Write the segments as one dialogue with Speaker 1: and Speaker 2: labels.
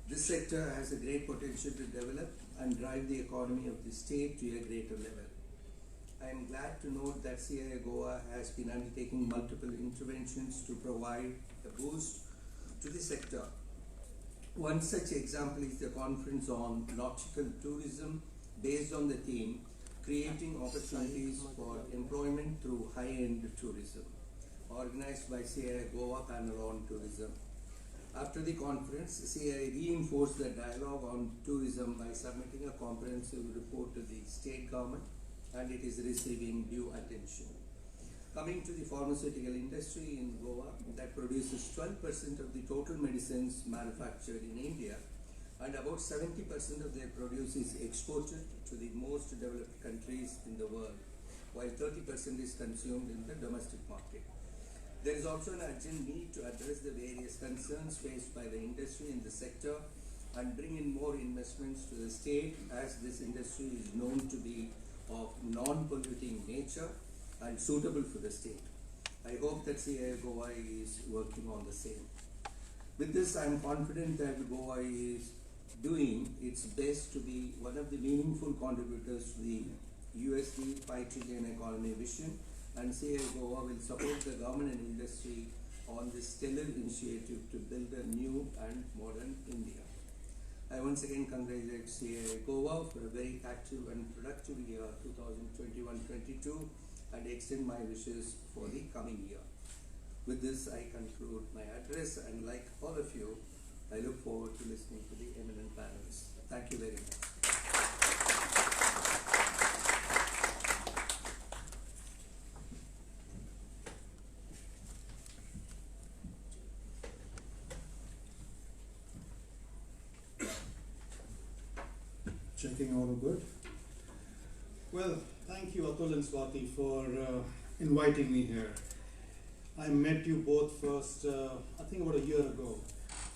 Speaker 1: This sector has a great potential to develop and drive the economy of the state to a greater level. I am glad to note that CII Goa has been undertaking multiple interventions to provide a boost to the sector. One such example is the conference on nautical tourism based on the theme Creating Opportunities for Employment Through High-End Tourism, organized by CII Goa Panel on Tourism. After the conference, CII reinforced the dialogue on tourism by submitting a comprehensive report to the state government, and it is receiving due attention. Coming to the pharmaceutical industry in Goa, that produces 12% of the total medicines manufactured in India, and about 70% of their produce is exported to the most developed countries in the world, while 30% is consumed in the domestic market. There is also an urgent need to address the various concerns faced by the industry in the sector and bring in more investments to the state, as this industry is known to be of non-polluting nature and suitable for the state. I hope that CII Goa is working on the same. With this, I am confident that Goa is doing its best to be one of the meaningful contributors to the USD 5 trillion economy vision, and CII Goa will support the government and industry on this stellar initiative to build a new and modern India. I once again congratulate CII Goa for a very active and productive year 2021-22 and extend my wishes for the coming year. With this, I conclude my address, and like all of you, I look forward to listening to the eminent panelists. Thank you very much.
Speaker 2: Checking all good. Well, thank you Atul and Swati for inviting me here. I met you both first, I think about a year ago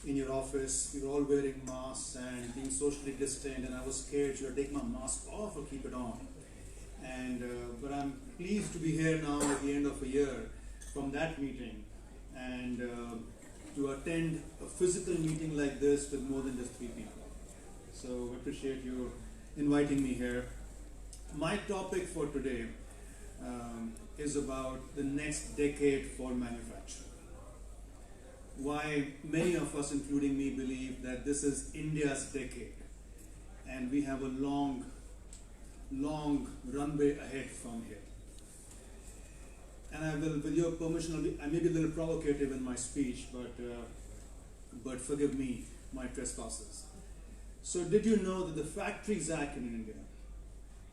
Speaker 2: in your office. We were all wearing masks and being socially distant, and I was scared should I take my mask off or keep it on. And but I'm pleased to be here now at the end of a year from that meeting, and to attend a physical meeting like this with more than just 3 people. So I appreciate you inviting me here. My topic for today is about the next decade for manufacturing. Why many of us, including me, believe that this is India's decade, and we have a long runway ahead from here. And I will, with your permission, I may be a little provocative in my speech, but forgive me my trespasses. So did you know that the Factories Act in India,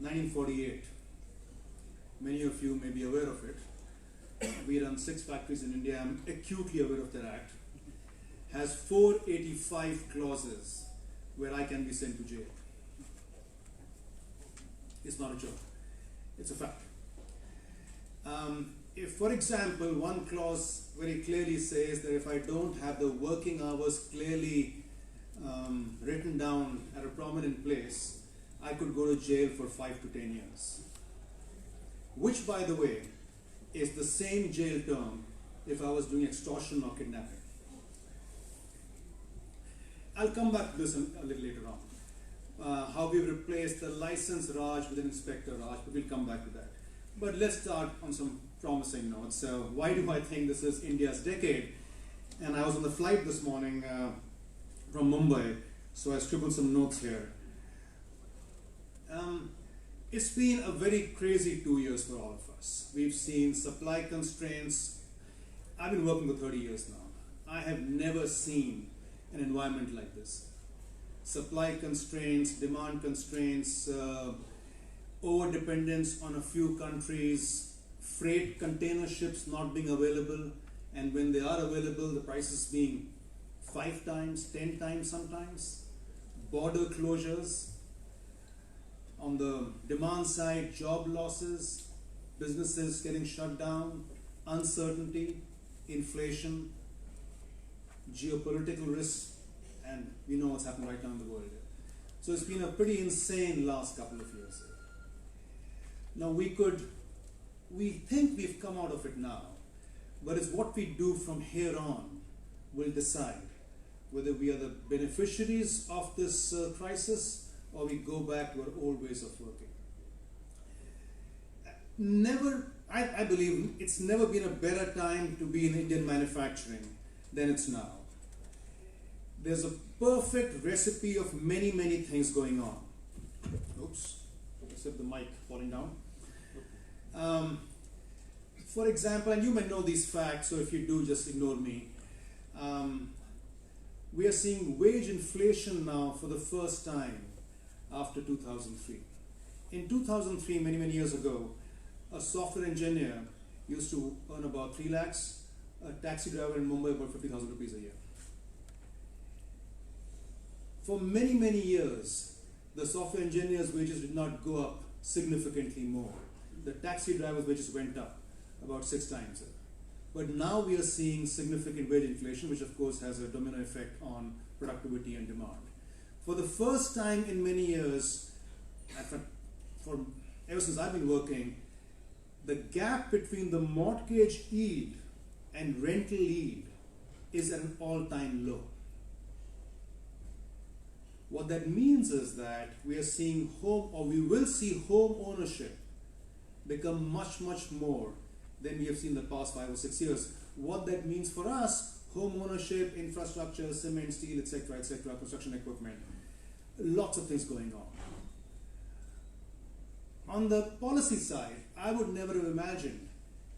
Speaker 2: 1948, many of you may be aware of it. We run 6 factories in India. I'm acutely aware of that act. Has 485 clauses where I can be sent to jail. It's not a joke. It's a fact. If, for example, one clause very clearly says that if I don't have the working hours clearly written down at a prominent place, I could go to jail for 5 to 10 years. Which, by the way, is the same jail term if I was doing extortion or kidnapping. I'll come back to this a little later on. How we've replaced the license Raj with an Inspector Raj, but we'll come back to that. But let's start on some promising notes. Why do I think this is India's decade? And I was on the flight this morning from Mumbai, so I scribbled some notes here. It's been a very crazy 2 years for all of us. We've seen supply constraints. I've been working for 30 years now. I have never seen an environment like this. Supply constraints, demand constraints, over-dependence on a few countries, freight container ships not being available, and when they are available, the prices being 5 times, 10 times sometimes, border closures. On the demand side, job losses, businesses getting shut down, uncertainty, inflation, geopolitical risks, and we know what's happening right now in the world. So it's been a pretty insane last couple of years. Now we think we've come out of it now, but it's what we do from here on will decide whether we are the beneficiaries of this crisis or we go back to our old ways of working. I believe it's never been a better time to be in Indian manufacturing than it's now. There's a perfect recipe of many, many things going on. Oops, except the mic falling down. For example, and you may know these facts, so if you do, just ignore me. We are seeing wage inflation now for the first time after 2003. In 2003, many, many years ago, a software engineer used to earn about 3 lakhs, a taxi driver in Mumbai about 50,000 rupees a year. For many, many years, the software engineer's wages did not go up significantly more. The taxi driver's wages went up about 6 times. But now we are seeing significant wage inflation, which of course has a domino effect on productivity and demand. For the first time in many years, ever since I've been working, the gap between the mortgage yield and rental yield is at an all-time low. What that means is that we are seeing we will see home ownership become much, much more than we have seen in the past 5 or 6 years. What that means for us, home ownership, infrastructure, cement, steel, etc., construction equipment, lots of things going on. On the policy side, I would never have imagined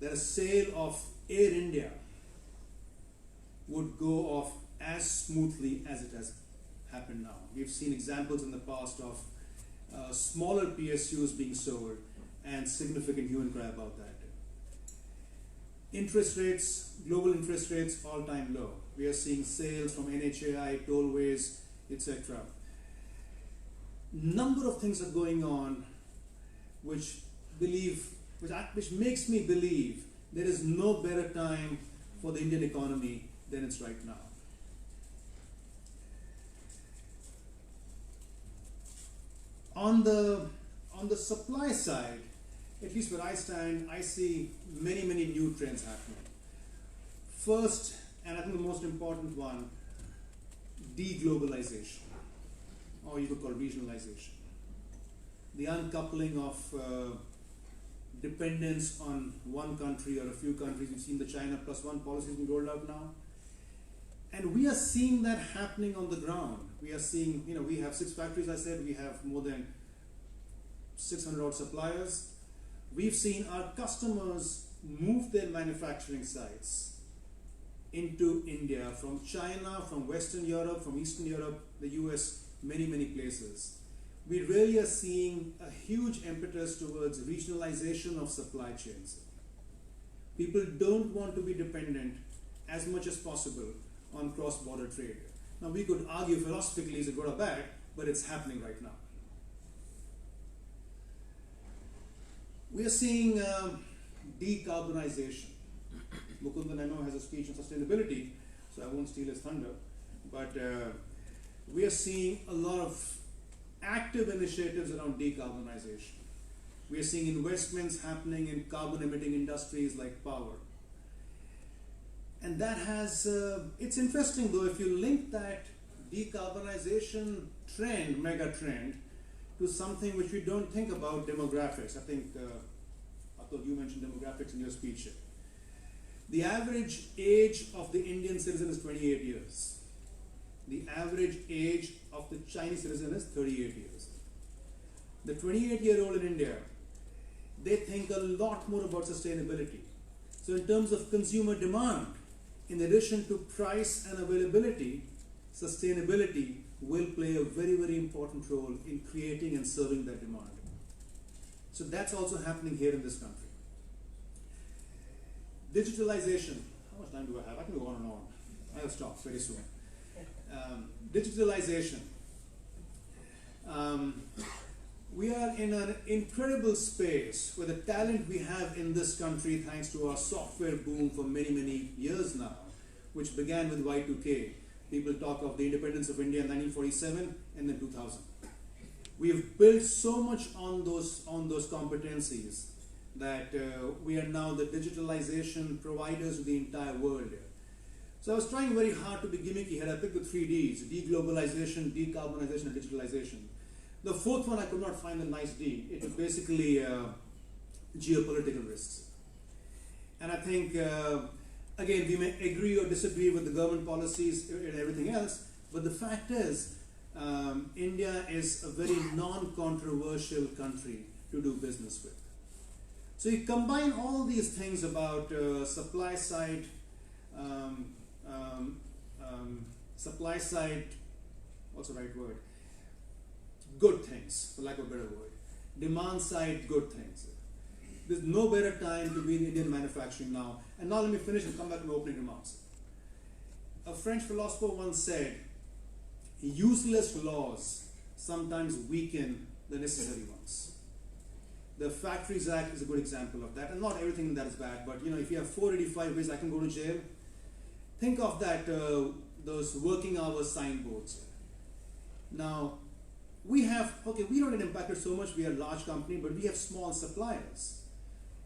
Speaker 2: that a sale of Air India would go off as smoothly as it has happened now. We've seen examples in the past of smaller PSUs being sold and significant hue and cry about that. Interest rates, global interest rates, all-time low. We are seeing sales from NHAI, tollways, etc. Number of things are going on which makes me believe there is no better time for the Indian economy than it's right now. On the supply side, at least where I stand, I see many, many new trends happening. First, and I think the most important one, deglobalization, or you could call regionalization. The uncoupling of dependence on one country or a few countries. We've seen the China plus one policy being rolled out now. And we are seeing that happening on the ground. We are seeing, we have 6 factories, I said, we have more than 600 odd suppliers. We've seen our customers move their manufacturing sites into India, from China, from Western Europe, from Eastern Europe, the US, many, many places. We really are seeing a huge impetus towards regionalization of supply chains. People don't want to be dependent as much as possible on cross-border trade. Now we could argue philosophically is it good or bad, but it's happening right now. We are seeing decarbonization. Mukundan, I know, has a speech on sustainability, so I won't steal his thunder, but we are seeing a lot of active initiatives around decarbonization. We are seeing investments happening in carbon-emitting industries like power. And that has, it's interesting though, if you link that decarbonization trend, mega trend, to something which we don't think about, demographics. I think, I thought you mentioned demographics in your speech. The average age of the Indian citizen is 28 years. The average age of the Chinese citizen is 38 years. The 28-year-old in India, they think a lot more about sustainability. So in terms of consumer demand, in addition to price and availability, sustainability will play a very, very important role in creating and serving that demand. So that's also happening here in this country. Digitalization. How much time do I have? I can go on and on. I'll stop very soon. Digitalization. We are in an incredible space where the talent we have in this country, thanks to our software boom for many, many years now, which began with Y2K. People talk of the independence of India in 1947 and then 2000. We have built so much on those competencies that we are now the digitalization providers of the entire world. So I was trying very hard to be gimmicky here. I picked the 3 Ds: deglobalization, decarbonization, and digitalization. The fourth one I could not find a nice D. It was basically geopolitical risks. And I think, again, we may agree or disagree with the government policies and everything else, but the fact is, India is a very non-controversial country to do business with. So you combine all these things about supply side, what's the right word? Good things, for lack of a better word. Demand side, good things. There's no better time to be in Indian manufacturing now. And now let me finish and come back to my opening remarks. A French philosopher once said, useless laws sometimes weaken the necessary ones. The Factories Act is a good example of that, and not everything that is bad, but if you have 485 ways I can go to jail, think of that, those working hours signboards. Now, we don't get impacted so much, we are a large company, but we have small suppliers.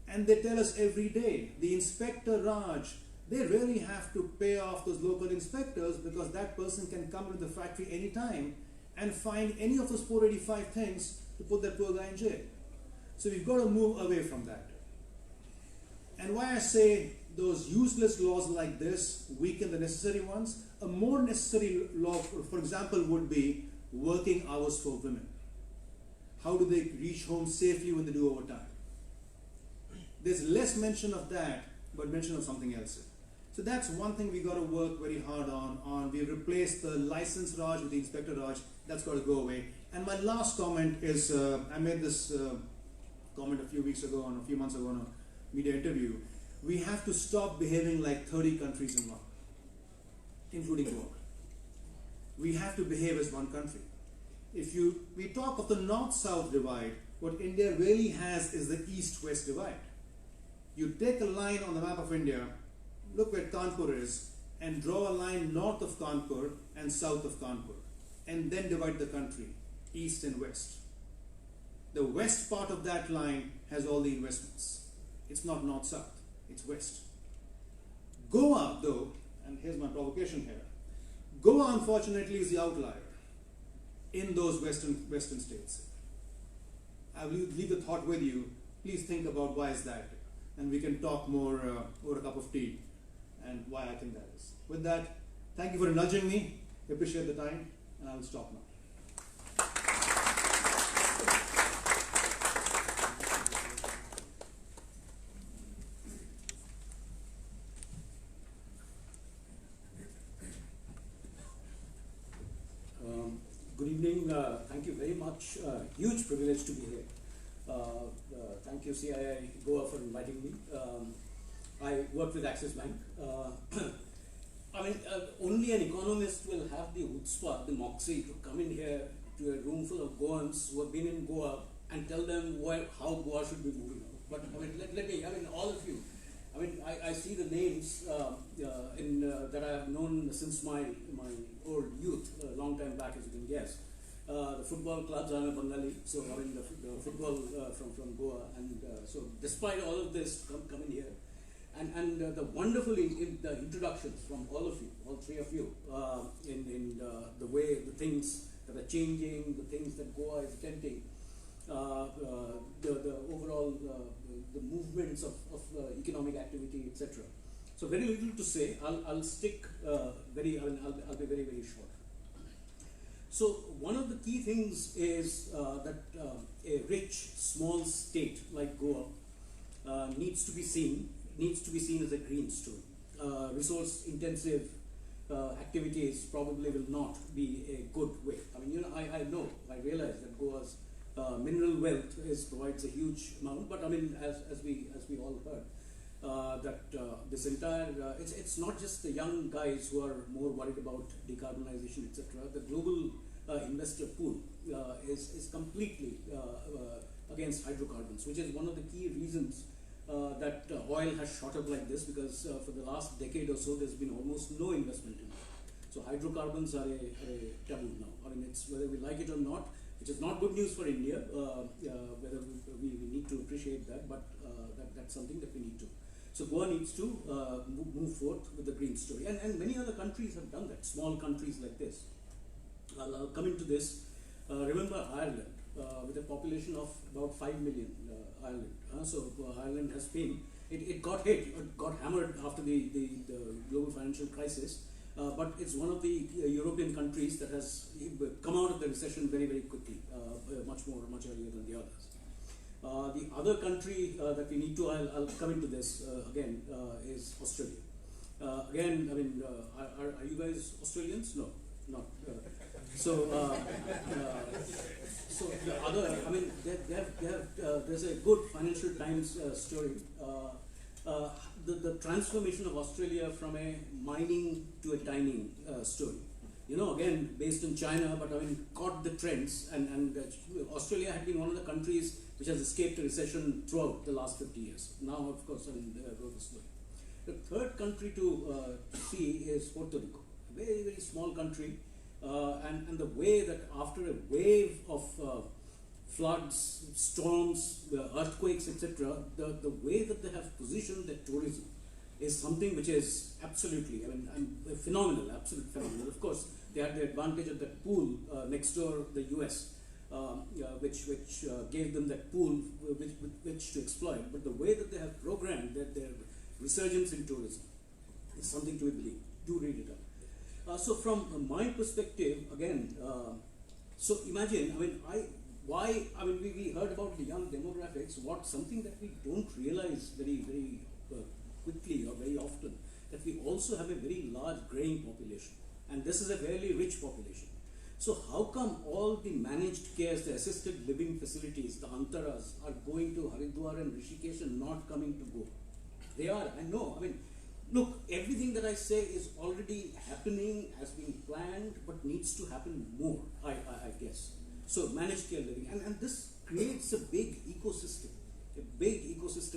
Speaker 2: And they tell us every day, the Inspector Raj, they really have to pay off those local inspectors because that person can come into the factory anytime and find any of those 485 things to put that poor guy in jail. So we've got to move away from that. And why I say those useless laws like this weaken the necessary ones, a more necessary law, for example, would be working hours for women. How do they reach home safely when they do overtime? There's less mention of that, but mention of something else. So that's one thing we got to work very hard on. We replaced the license Raj with the Inspector Raj. That's got to go away. And my last comment is, I made this comment a few months ago on a media interview. We have to stop behaving like 30 countries in one, including Goa. We have to behave as one country. We talk of the North-South divide, what India really has is the East-West divide. You take a line on the map of India, look where Kanpur is, and draw a line north of Kanpur and south of Kanpur, and then divide the country, east and west. The west part of that line has all the investments. It's not north-south, it's west. Goa, though, and here's my provocation here, Goa, unfortunately, is the outlier in those western states. I will leave the thought with you. Please think about why is that, and we can talk more over a cup of tea and why I think that is. With that, thank you for nudging me. I appreciate the time, and I will stop now.
Speaker 3: Good evening. Thank you very much. Huge privilege to be here. Thank you, CII Goa, for inviting me. I work with Axis Bank. Only an economist will have the chutzpah, the moxie, to come in here to a room full of Goans who have been in Goa and tell them how Goa should be moving. But all of you. I see the names that I have known since my old youth, a long time back, as you can guess. The football clubs, I'm a Bengali, so the football from Goa, and so despite all of this, come in here, and the wonderful the introductions from all of you, all three of you, in the way the things that are changing, the things that Goa is attempting, the overall the movements of economic activity, etc. So very little to say. I'll stick I'll be very, very short. So one of the key things is that a rich, small state like Goa needs to be seen as a green story. Resource-intensive activities probably will not be a good way. I realize that Goa's mineral wealth provides a huge amount, but as we all heard, that this entire it's not just the young guys who are more worried about decarbonization, etc. The global investor pool is completely against hydrocarbons, which is one of the key reasons that oil has shot up like this, because for the last decade or so there's been almost no investment in it. So hydrocarbons are a taboo now. It's whether we like it or not, which is not good news for India, whether we need to appreciate that, but that's something that we need to. So Goa needs to move forth with the green story, and many other countries have done that. Small countries like this. I'll come into this. Remember Ireland, with a population of about 5 million. Ireland. Ireland has been. It got hit, it got hammered after the global financial crisis. But it's one of the European countries that has come out of the recession very, very quickly, much earlier than the others. The other country that we need to, I'll come into this again, is Australia. Again, I mean, are you guys Australians? No, not. So the other, I mean, there's a good Financial Times story. The transformation of Australia from a mining to a dining story. You know, again, based in China, but I mean, caught the trends, and Australia had been one of the countries which has escaped a recession throughout the last 50 years. Now, of course, I mean, growth is slowing. The third country to see is Puerto Rico, a very, very small country, and the way that after a wave of floods, storms, earthquakes, etc., the way that they have positioned their tourism is something which is absolutely, I mean, phenomenal, absolutely phenomenal. Of course, they had the advantage of that pool next door, the US, which gave them that pool with which to exploit. But the way that they have programmed their resurgence in tourism is something to be believed. Do read it up. So from my perspective, again, so imagine, I mean, we heard about the young demographics. Something that we don't realize very, very quickly or very often, that we also have a very large graying population, and this is a fairly rich population. So how come all the managed cares, the assisted living facilities, the antaras, are going to Haridwar and Rishikesh and not coming to Goa? They are, I know. I mean, look, everything that I say is already happening, has been planned, but needs to happen more, I guess. So managed care living, and this creates a big ecosystem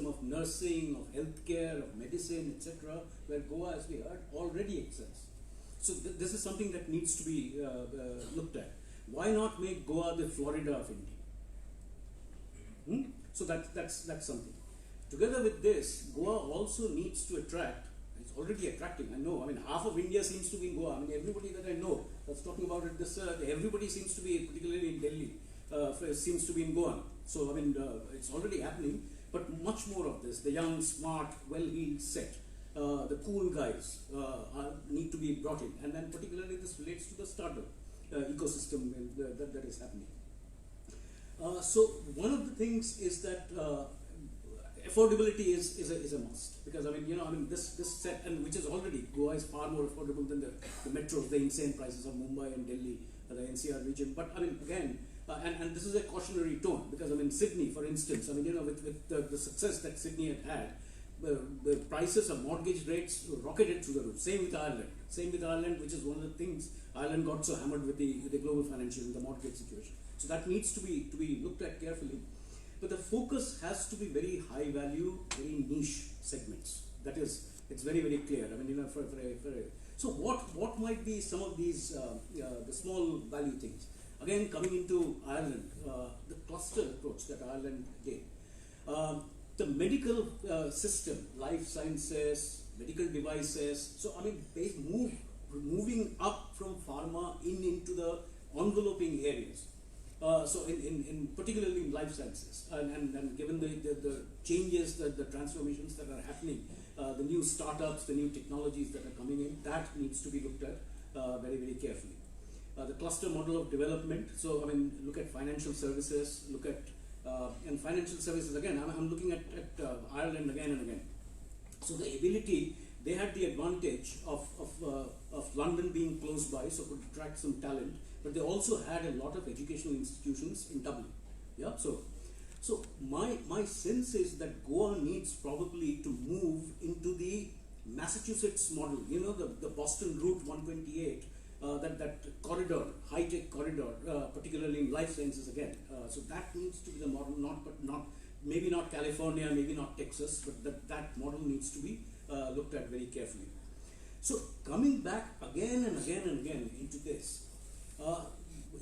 Speaker 3: of nursing, of healthcare, of medicine, etc., where Goa, as we heard, already excels. So this is something that needs to be looked at. Why not make Goa the Florida of India? So that's something. Together with this, Goa also needs to attract. It's already attracting. I know. I mean, half of India seems to be in Goa. I mean, everybody that I know that's talking about it. Everybody seems to be, particularly in Delhi, seems to be in Goa. So I mean, it's already happening. But much more of this. The young, smart, well-heeled set. The cool guys need to be brought in, and then particularly this relates to the startup ecosystem that is happening. So one of the things is that affordability is a must, because I mean this set, and which is already, Goa is far more affordable than the metros, the insane prices of Mumbai and Delhi, the NCR region. But I mean again, and this is a cautionary tone, because I mean Sydney, for instance, I mean with the success that Sydney had. The prices of mortgage rates rocketed through the roof. Same with Ireland, which is one of the things Ireland got so hammered with the global financial and the mortgage situation. So that needs to be looked at carefully. But the focus has to be very high value, very niche segments. That is, it's very, very clear. I mean, so what might be some of these the small value things? Again, coming into Ireland, the cluster approach that Ireland did. The medical system, life sciences, medical devices. So I mean, moving up from pharma into the enveloping areas. So in particularly in life sciences, and given the changes, the transformations that are happening, the new startups, the new technologies that are coming in, that needs to be looked at very, very carefully. The cluster model of development. So I mean, look at financial services, look at and financial services again. I'm looking at Ireland again and again. So the ability, they had the advantage of London being close by, so could attract some talent. But they also had a lot of educational institutions in Dublin. Yeah. So my sense is that Goa needs probably to move into the Massachusetts model. You know, the Boston Route 128. That corridor, high-tech corridor, particularly in life sciences again. So that needs to be the model, maybe not California, maybe not Texas, but that model needs to be looked at very carefully. So coming back again and again and again into this,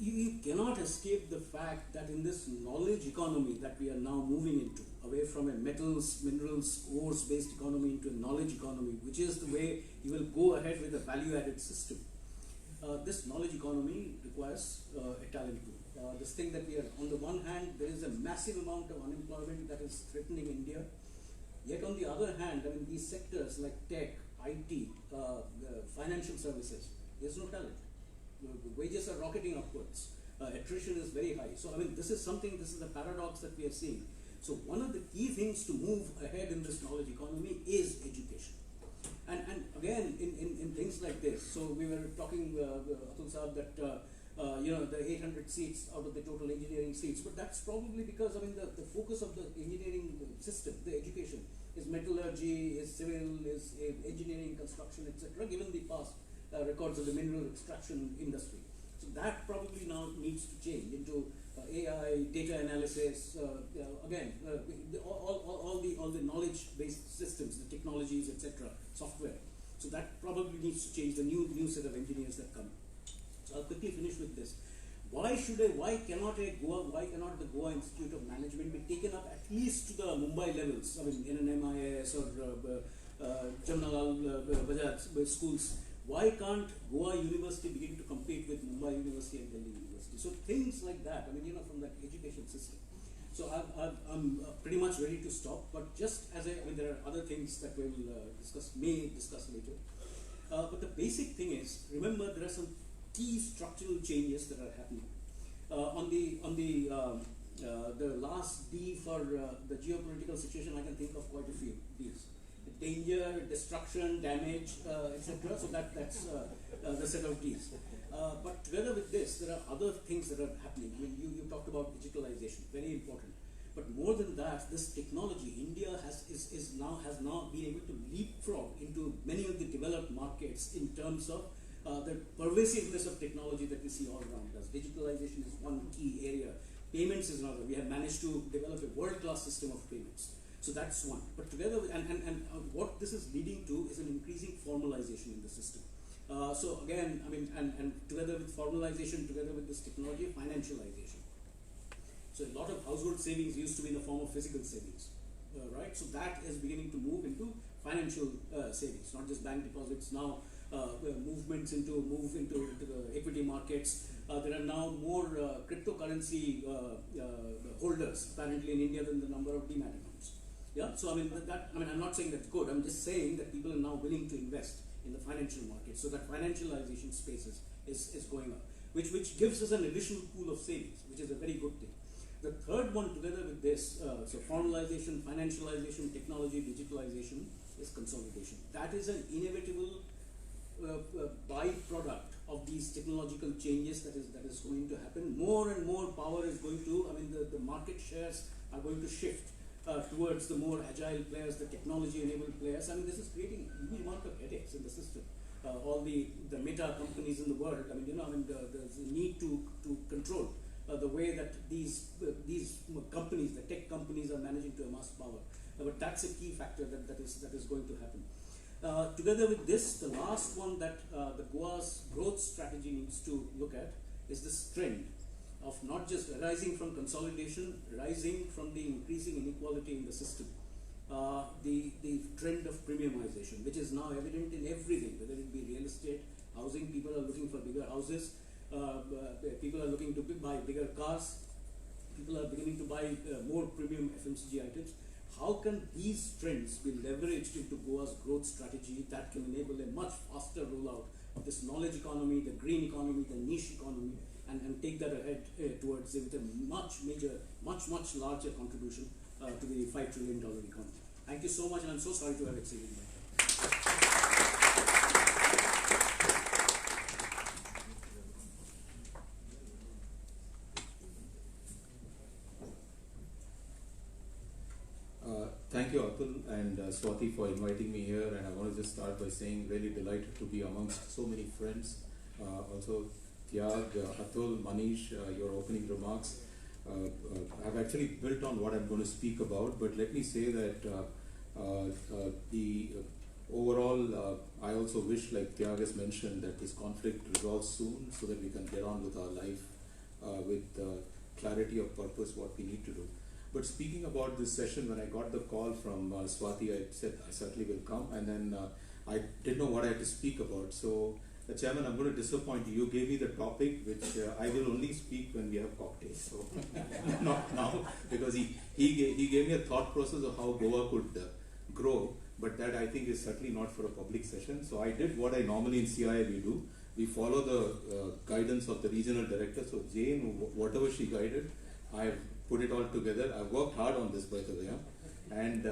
Speaker 3: you cannot escape the fact that in this knowledge economy that we are now moving into, away from a metals, minerals, ores-based economy into a knowledge economy, which is the way you will go ahead with a value-added system. This knowledge economy requires a talent pool. This thing that we are, on the one hand, there is a massive amount of unemployment that is threatening India. Yet on the other hand, I mean, these sectors like tech, IT, financial services, there's no talent. The wages are rocketing upwards. Attrition is very high. So, I mean, this is a paradox that we are seeing. So, one of the key things to move ahead in this knowledge economy is education. And again, in things like this, so we were talking, Atul Saab, that the 800 seats out of the total engineering seats, but that's probably because, I mean, the focus of the engineering system, the education, is metallurgy, is civil, is engineering, construction, etc., given the past records of the mineral extraction industry. So that probably now needs to change into AI, data analysis, again, all the knowledge-based systems, the technologies, etc., software. So that probably needs to change, the new set of engineers that come. So I'll quickly finish with this. Why cannot the Goa Institute of Management be taken up at least to the Mumbai levels? I mean, in an MIS or Jamnalal Bajaj schools. Why can't Goa University begin to compete with Mumbai University and Delhi University? So things like that, I mean, from that education system. So I'm pretty much ready to stop, but just as I mean, there are other things that we will may discuss later. But the basic thing is, remember, there are some key structural changes that are happening. On the last D for the geopolitical situation, I can think of quite a few Ds. Danger, destruction, damage, etc. So that's the set of Ds. But together with this, there are other things that are happening. I mean, you talked about digitalization, very important. But more than that, this technology, India has now been able to leapfrog into many of the developed markets in terms of the pervasiveness of technology that we see all around us. Digitalization is one key area. Payments is another. We have managed to develop a world-class system of payments. So that's one. But together with, and what this is leading to is an increasing formalization in the system. So again, I mean, and together with formalization, together with this technology, financialization. So a lot of household savings used to be in the form of physical savings, right? So that is beginning to move into financial savings, not just bank deposits. Now movements into the equity markets. There are now more cryptocurrency holders apparently in India than the number of demat accounts. Yeah, so I mean I'm not saying that's good. I'm just saying that people are now willing to invest in the financial market. So that financialization space is going up, which gives us an additional pool of savings, which is a very good thing. The third one, together with this, so formalization, financialization, technology, digitalization, is consolidation. That is an inevitable byproduct of these technological changes that is going to happen. More and more power is going to, I mean, the market shares are going to shift towards the more agile players, the technology-enabled players. I mean, this is creating a huge amount of headaches in the system. All the meta companies in the world, I mean, there's a need to control the way that these companies, the tech companies, are managing to amass power. But that's a key factor that is going to happen. Together with this, the last one that the Goa's growth strategy needs to look at is this trend of not just arising from consolidation, rising from the increasing inequality in the system. The trend of premiumization, which is now evident in everything, whether it be real estate, housing. People are looking for bigger houses. People are looking to buy bigger cars. People are beginning to buy more premium FMCG items. How can these trends be leveraged into Goa's growth strategy that can enable a much faster rollout of this knowledge economy, the green economy, the niche economy, and take that ahead towards with a much larger contribution to the $5 trillion economy. Thank you so much, and I'm so sorry to have exceeded my time.
Speaker 4: Thank you, Atul and Swati, for inviting me here, and I want to just start by saying really delighted to be amongst so many friends. Also, Tyag, Atul, Manish, your opening remarks have actually built on what I'm going to speak about, but let me say that the overall, I also wish, like Tyag has mentioned, that this conflict resolves soon so that we can get on with our life with clarity of purpose, what we need to do. But speaking about this session, when I got the call from Swati, I said I certainly will come, and then I didn't know what I had to speak about. So, Chairman, I'm going to disappoint you. You gave me the topic, which I will only speak when we have cocktails. So, not now, because he gave me a thought process of how Goa could grow, but that I think is certainly not for a public session. So, I did what I normally in CII we do. We follow the guidance of the regional director. So, Jane, whatever she guided, I've put it all together. I've worked hard on this, by the way. And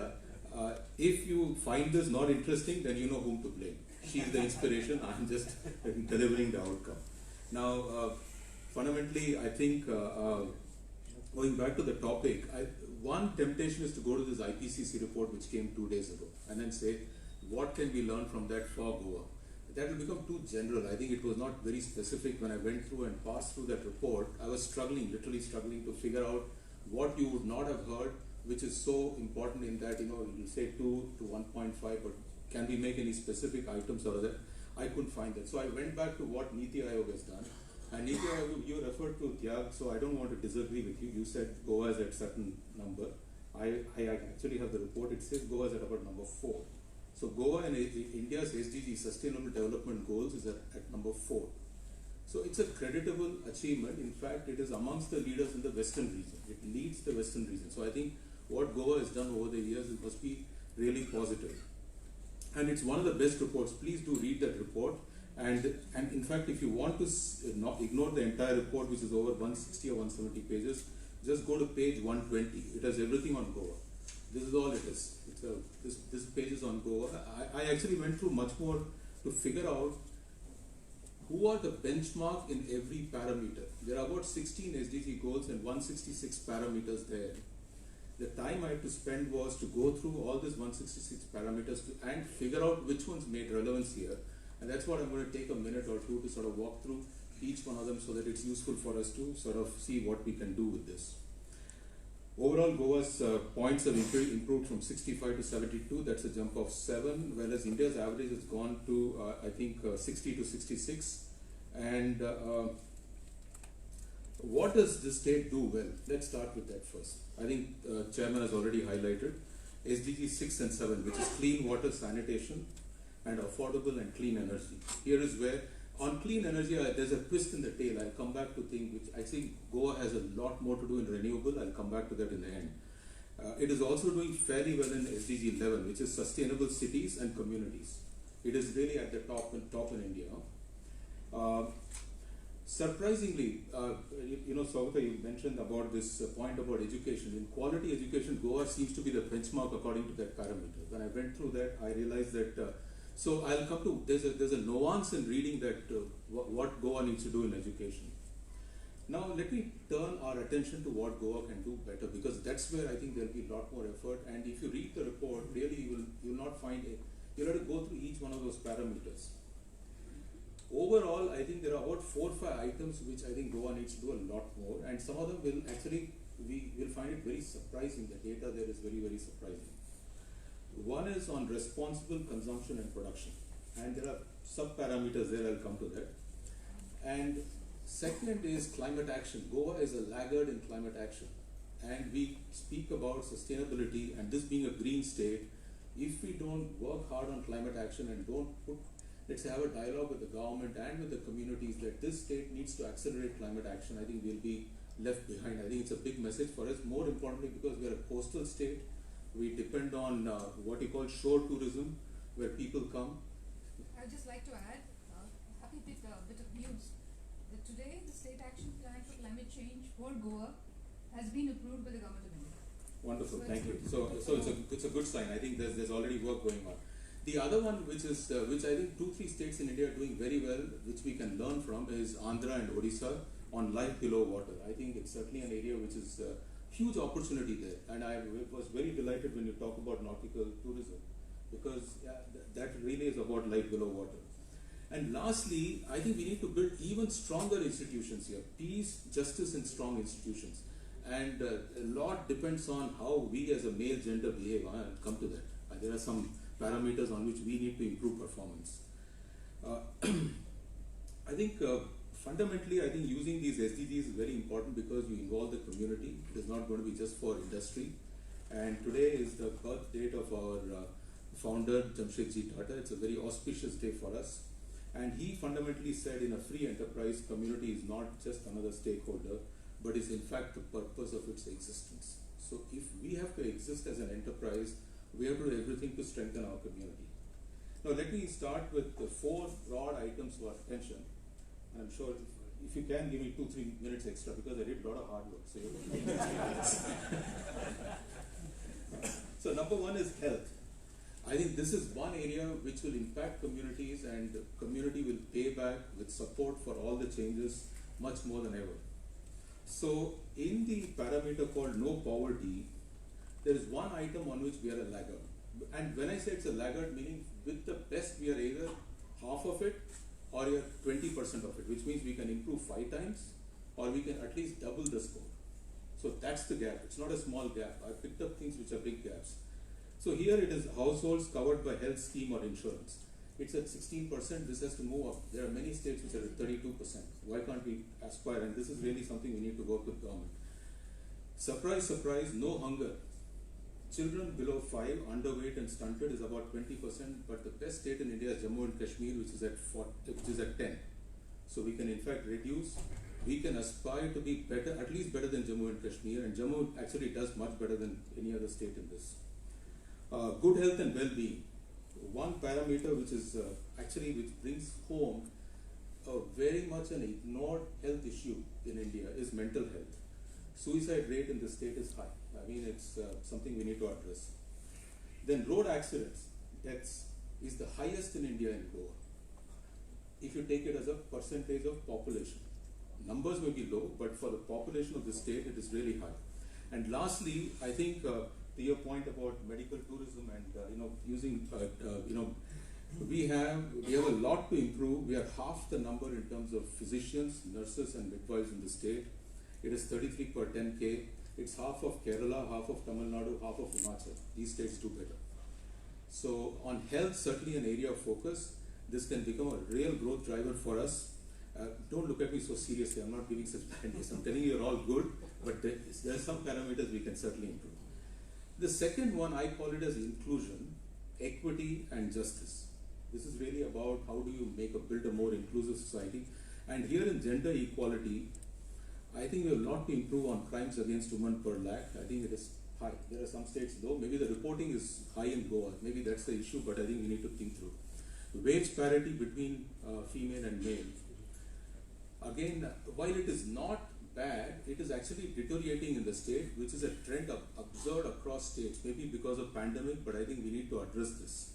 Speaker 4: if you find this not interesting, then you know whom to blame. She's the inspiration. I'm just delivering the outcome. Now, fundamentally, I think going back to the topic, one temptation is to go to this IPCC report which came 2 days ago and then say, what can we learn from that for Goa? That will become too general. I think it was not very specific. When I went through and passed through that report, I was struggling, literally struggling to figure out what you would not have heard, which is so important in that, you say 2 to 1.5, but can we make any specific items out of that? I couldn't find that. So I went back to what Niti Aayog has done. And Niti Aayog, you referred to Tyag, so I don't want to disagree with you. You said Goa is at certain number. I actually have the report. It says Goa is at about number 4. So Goa and India's SDG, Sustainable Development Goals, is at number 4. So it's a creditable achievement. In fact, it is amongst the leaders in the Western region. It leads the Western region. So I think what Goa has done over the years, it must be really positive. And it's one of the best reports. Please do read that report. And in fact, if you want to not ignore the entire report, which is over 160 or 170 pages, just go to page 120. It has everything on Goa. This is all it is. This page is on Goa. I actually went through much more to figure out who are the benchmark in every parameter. There are about 16 SDG goals and 166 parameters there. The time I had to spend was to go through all these 166 parameters and figure out which ones made relevance here. And that's what I'm going to take a minute or two to sort of walk through each one of them so that it's useful for us to sort of see what we can do with this. Overall, Goa's points have improved from 65 to 72. That's a jump of 7, whereas India's average has gone to, I think, 60 to 66. And what does the state do well? Let's start with that first. I think Chairman has already highlighted SDG 6 and 7, which is clean water, sanitation, and affordable and clean energy. Here is where, on clean energy, there's a twist in the tail. I'll come back to things which I think Goa has a lot more to do in renewable. I'll come back to that in the end. It is also doing fairly well in SDG 11, which is sustainable cities and communities. It is really at the top in India. Surprisingly, Saugata, you mentioned about this point about education. In quality education, Goa seems to be the benchmark according to that parameter. When I went through that, I realized that. So I'll come to there's a nuance in reading that what Goa needs to do in education. Now let me turn our attention to what Goa can do better, because that's where I think there'll be a lot more effort. And if you read the report, really you'll not find it. You'll have to go through each one of those parameters. Overall, I think there are about 4 or 5 items which I think Goa needs to do a lot more, and some of them will actually, we will find it very surprising. The data there is very, very surprising. One is on responsible consumption and production, and there are sub-parameters there, I'll come to that. And second is climate action. Goa is a laggard in climate action, and we speak about sustainability and this being a green state. If we don't work hard on climate action and don't let's have a dialogue with the government and with the communities that this state needs to accelerate climate action, I think we'll be left behind. I think it's a big message for us, more importantly because we are a coastal state. We depend on what you call shore tourism, where people come.
Speaker 5: I'd just like to add a happy bit of news that today the State Action Plan for Climate Change for Goa has been approved by the Government of India.
Speaker 4: Wonderful, so thank you. So it's a good sign. I think there's already work going on. The other one, which I think 2-3 states in India are doing very well, which we can learn from, is Andhra and Odisha on life below water. I think it's certainly an area which is huge opportunity there, and I was very delighted when you talk about nautical tourism, because that really is about life below water. And lastly, I think we need to build even stronger institutions here. Peace, justice, and strong institutions. And a lot depends on how we as a male gender behave. I'll come to that. There are some parameters on which we need to improve performance. I think fundamentally, I think using these SDGs is very important because you involve the community. It is not going to be just for industry. And today is the birth date of our founder, Jamshedji Tata. It's a very auspicious day for us. And he fundamentally said in a free enterprise, community is not just another stakeholder, but is in fact the purpose of its existence. So if we have to exist as an enterprise, we have to do everything to strengthen our community. Now let me start with the 4 broad items for attention. I'm sure if you can give me 2-3 minutes extra because I did a lot of hard work. So number 1 is health. I think this is one area which will impact communities, and the community will pay back with support for all the changes much more than ever. So in the parameter called no poverty, there is one item on which we are a laggard. And when I say it's a laggard, meaning with the best we are either half of it or you're 20% of it, which means we can improve 5 times or we can at least double the score. So that's the gap. It's not a small gap. I picked up things which are big gaps. So here it is households covered by health scheme or insurance. It's at 16%. This has to move up. There are many states which are at 32%. Why can't we aspire? And this is really something we need to work with government. Surprise, surprise, no hunger. Children below 5, underweight and stunted is about 20%, but the best state in India is Jammu and Kashmir, which is at 10. So we can in fact reduce. We can aspire to be better, at least better than Jammu and Kashmir, and Jammu actually does much better than any other state in this. Good health and well-being. One parameter which is which brings home very much an ignored health issue in India is mental health. Suicide rate in the state is high. I mean, it's something we need to address. Then road accidents, deaths, is the highest in India and Goa. If you take it as a percentage of population. Numbers may be low, but for the population of the state, it is really high. And lastly, I think to your point about medical tourism and using we have a lot to improve. We are half the number in terms of physicians, nurses, and midwives in the state. It is 33 per 10K. It's half of Kerala, half of Tamil Nadu, half of Himachal. These states do better. So on health, certainly an area of focus. This can become a real growth driver for us. Don't look at me so seriously. I'm not giving such bad news. I'm telling you you're all good, but there are some parameters we can certainly improve. The second one, I call it as inclusion, equity, and justice. This is really about how do you build a more inclusive society. And here in gender equality, I think we have a lot to improve on crimes against women per lakh. I think it is high. There are some states low. Maybe the reporting is high in Goa. Maybe that's the issue, but I think we need to think through. Wage parity between female and male. Again, while it is not bad, it is actually deteriorating in the state, which is a trend observed across states, maybe because of pandemic, but I think we need to address this.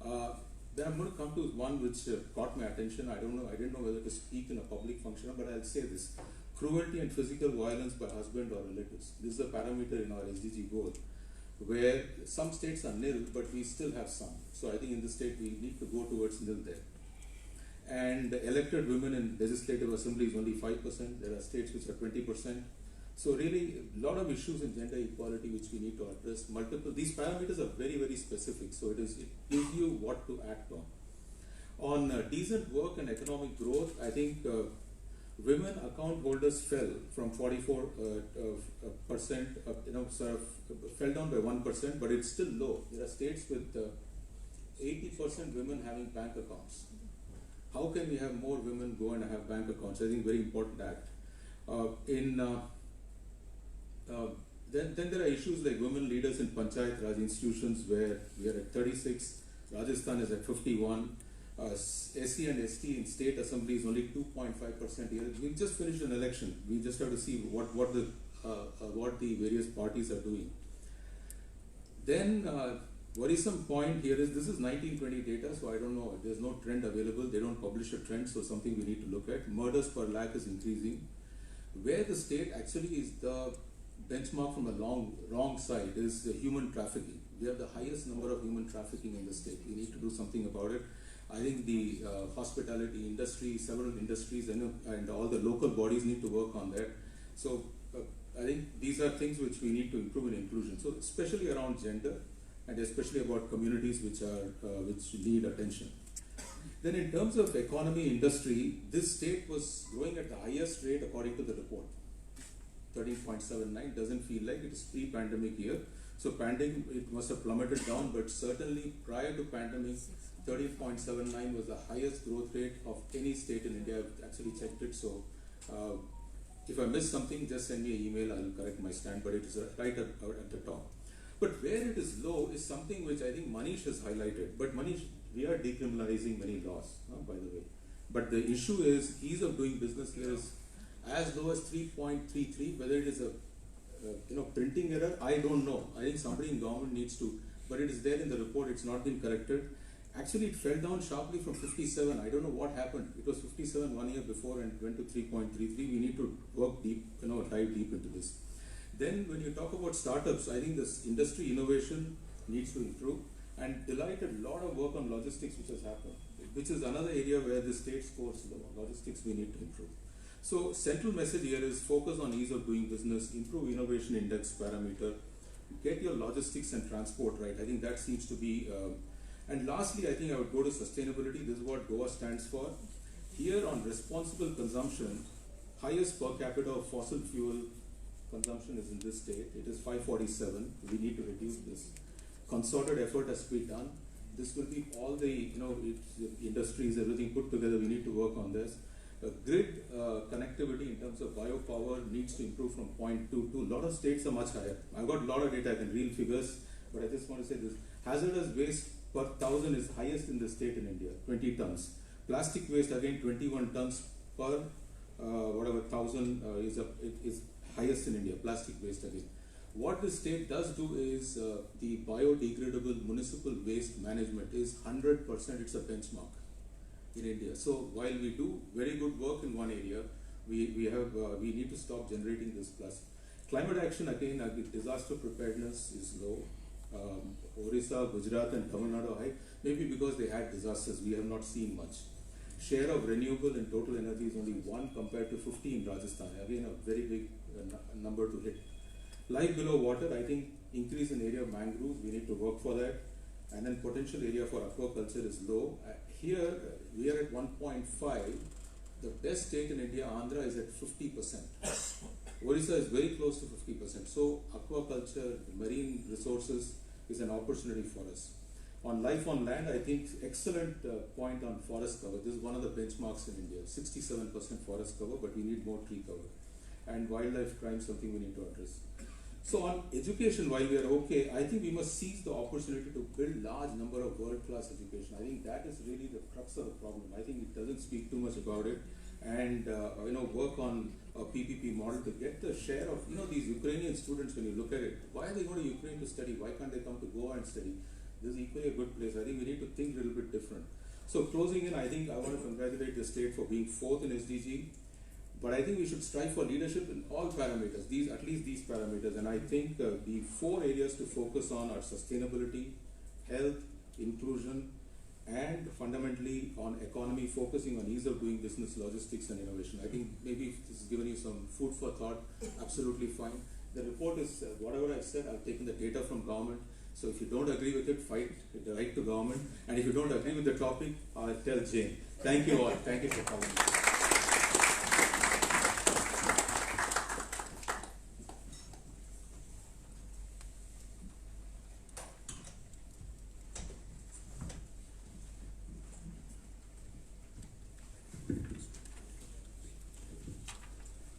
Speaker 4: Then I'm going to come to one which caught my attention. I didn't know whether to speak in a public function, but I'll say this. Cruelty and physical violence by husband or relatives. This is a parameter in our SDG goal, where some states are nil, but we still have some. So I think in this state we need to go towards nil there. And elected women in legislative assembly is only 5%. There are states which are 20%. So really, a lot of issues in gender equality which we need to address. These parameters are very, very specific. So it gives you what to act on. On decent work and economic growth, I think women account holders fell from 44%, fell down by 1%, but it's still low. There are states with 80% women having bank accounts. How can we have more women go and have bank accounts? I think very important act. Then there are issues like women leaders in Panchayat Raj institutions where we are at 36, Rajasthan is at 51, SC and ST in state assembly is only 2.5% here. We just finished an election. We just have to see what the various parties are doing. Then worrisome point here is this is 1920 data, so I don't know. There's no trend available. They don't publish a trend, so something we need to look at. Murders per lakh is increasing. Where the state actually is the benchmark from a wrong side is human trafficking. We have the highest number of human trafficking in the state. We need to do something about it. I think the hospitality industry, several industries, and all the local bodies need to work on that. So I think these are things which we need to improve in inclusion. So especially around gender, and especially about communities which need attention. Then in terms of economy, industry, this state was growing at the highest rate according to the report. 13.79, doesn't feel like it is pre-pandemic year. So pandemic, it must have plummeted down, but certainly prior to pandemic, 13.79 was the highest growth rate of any state in India. I've actually checked it. So if I miss something, just send me an email, I'll correct my stand, but it is right at the top. But where it is low is something which I think Manish has highlighted. But Manish, we are decriminalizing many laws, by the way. But the issue is ease of doing business here is as low as 3.33. Whether it is a printing error, I don't know. I think somebody in government needs to, but it is there in the report. It's not been corrected. Actually, it fell down sharply from 57. I don't know what happened. It was 57 1 year before and went to 3.33. We need to work deep, dive deep into this. Then when you talk about startups, I think this industry innovation needs to improve, and delighted a lot of work on logistics which has happened, which is another area where the state scores low. Logistics we need to improve. So central message here is focus on ease of doing business, improve innovation index parameter, get your logistics and transport right. I think that seems to be, and lastly I think I would go to sustainability. This is what Goa stands for. Here on responsible consumption, highest per capita of fossil fuel consumption is in this state. It is 547. We need to reduce this. Concerted effort has to be done. This will be all the industries, everything put together. We need to work on this. Grid connectivity in terms of biopower needs to improve from 0.22. A lot of states are much higher. I've got a lot of data, I can real figures, but I just want to say this. Hazardous waste per 1,000 is highest in the state in India, 20 tons. Plastic waste again 21 tons per 1,000 is highest in India, plastic waste again. What the state does do is the biodegradable municipal waste management is 100%, it's a benchmark in India. So while we do very good work in one area, we need to stop generating this plastic. Climate action again, disaster preparedness is low. Orissa, Gujarat and Tamil Nadu high, maybe because they had disasters, we have not seen much. Share of renewable and total energy is only 1 compared to 50 in Rajasthan. Again, a very big number to hit. Life below water, I think increase in area of mangroves, we need to work for that. And then potential area for aquaculture is low. Here, we are at 1.5. The best state in India, Andhra, is at 50%. Orissa is very close to 50%. So aquaculture, marine resources is an opportunity for us. On life on land, I think excellent point on forest cover. This is one of the benchmarks in India. 67% forest cover, but we need more tree cover. And wildlife crime, something we need to address. So on education, while we are okay, I think we must seize the opportunity to build large number of world-class education. I think that is really the crux of the problem. I think it doesn't speak too much about it. And work on a PPP model to get the share of these Ukrainian students. When you look at it, why are they going to Ukraine to study? Why can't they come to Goa and study? This is equally a good place. I think we need to think a little bit different. So closing in, I think I want to congratulate the state for being 4th in SDG. But I think we should strive for leadership in all parameters, at least these parameters. And I think the 4 areas to focus on are sustainability, health, inclusion, and fundamentally on economy, focusing on ease of doing business, logistics, and innovation. I think maybe if this has given you some food for thought, absolutely fine. The report is, whatever I've said, I've taken the data from government. So if you don't agree with it, fight it, write to government. And if you don't agree with the topic, tell Jane. Thank you all. Thank you for coming.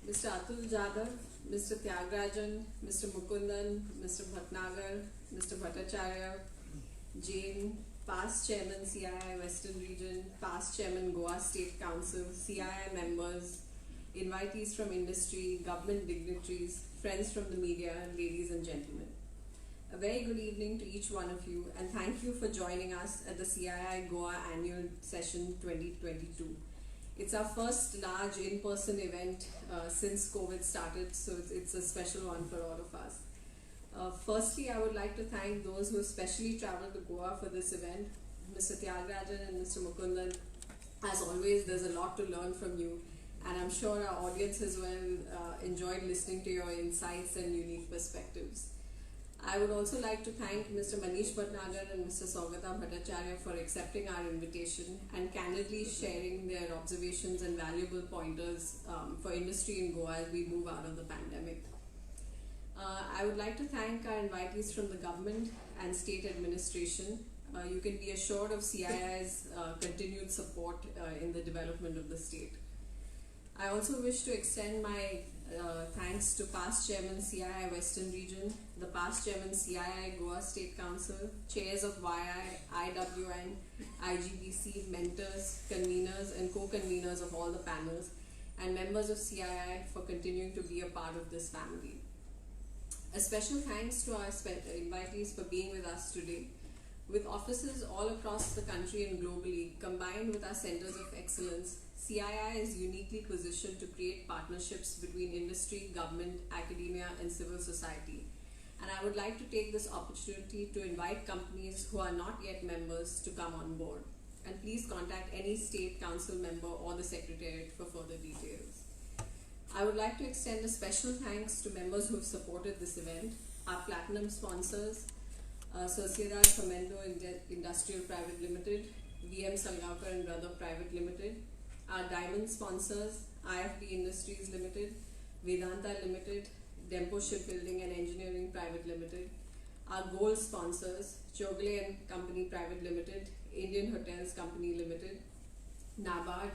Speaker 6: Mr. Atul Jadhav, Mr. Tyagarajan, Mr. Mukundan, Mr. Bhatnagar, Mr. Bhattacharya, Jain, past Chairman CII Western Region, past Chairman Goa State Council, CII members, invitees from industry, government dignitaries, friends from the media, ladies and gentlemen. A very good evening to each one of you, and thank you for joining us at the CII Goa Annual Session 2022. It's our first large in-person event since COVID started, so it's a special one for all of us. Firstly, I would like to thank those who specially traveled to Goa for this event, Mr. Tyagarajan and Mr. Mukundan. As always, there's a lot to learn from you, and I'm sure our audience as well enjoyed listening to your insights and unique perspectives. I would also like to thank Mr. Manish Bhatnagar and Mr. Saugata Bhattacharya for accepting our invitation and candidly sharing their observations and valuable pointers for industry in Goa as we move out of the pandemic. I would like to thank our invitees from the government and state administration. You can be assured of CII's continued support in the development of the state. I also wish to extend my thanks to past Chairman CII Western Region, the past Chairman CII Goa State Council, chairs of YI, IWN, IGBC, mentors, conveners and co-conveners of all the panels, and members of CII for continuing to be a part of this family. A special thanks to our invitees for being with us today. With offices all across the country and globally, combined with our centers of excellence, CII is uniquely positioned to create partnerships between industry, government, academia, and civil society. And I would like to take this opportunity to invite companies who are not yet members to come on board. And please contact any state council member or the secretariat for further details. I would like to extend a special thanks to members who have supported this event, our platinum sponsors, Sociedad Fomento Industrial Private Limited, VM Salgaonkar and Brother Private Limited, our diamond sponsors, IFB Industries Limited, Vedanta Limited, Dempo Shipbuilding and Engineering Private Limited, our gold sponsors, Chogle and Company Private Limited, Indian Hotels Company Limited, NABARD,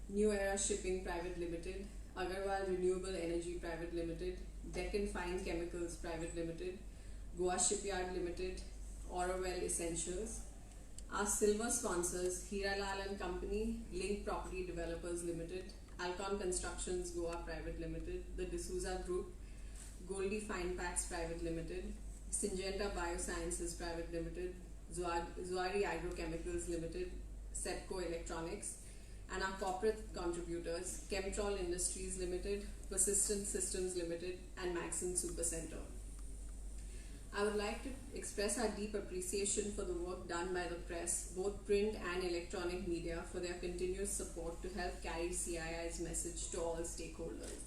Speaker 6: New Era Shipping Private Limited, Agarwal Renewable Energy Private Limited, Deccan Fine Chemicals Private Limited, Goa Shipyard Limited, Orowell Essentials. Our silver sponsors, Hiralal and Company, Link Property Developers Limited, Alcon Constructions Goa Private Limited, the D'Souza Group, Goldie Fine Packs Private Limited, Syngenta Biosciences Private Limited, Zuari Agrochemicals Limited, Sepco Electronics, and our corporate contributors, Chemtrol Industries Limited, Persistent Systems Limited, and Maxon Supercenter. I would like to express our deep appreciation for the work done by the press, both print and electronic media, for their continuous support to help carry CII's message to all stakeholders.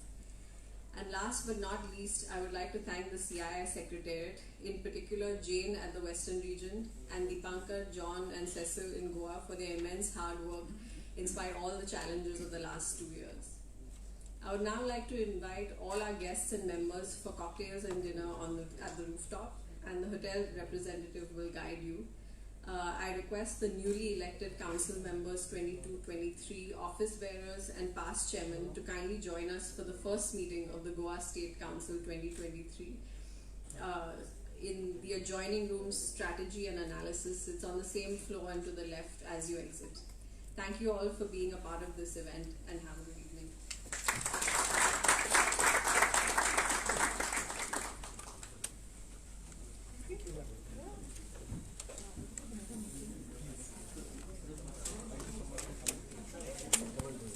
Speaker 6: And last but not least, I would like to thank the CII Secretariat, in particular Jane at the Western Region, and Deepankar, John and Cecil in Goa for their immense hard work in spite of all the challenges of the last 2 years. I would now like to invite all our guests and members for cocktails and dinner at the rooftop, and the hotel representative will guide you. I request the newly elected council members 22-23, office bearers and past chairmen to kindly join us for the first meeting of the Goa State Council 2023 in the adjoining rooms, strategy and analysis. It's on the same floor and to the left as you exit. Thank you all for being a part of this event, and have a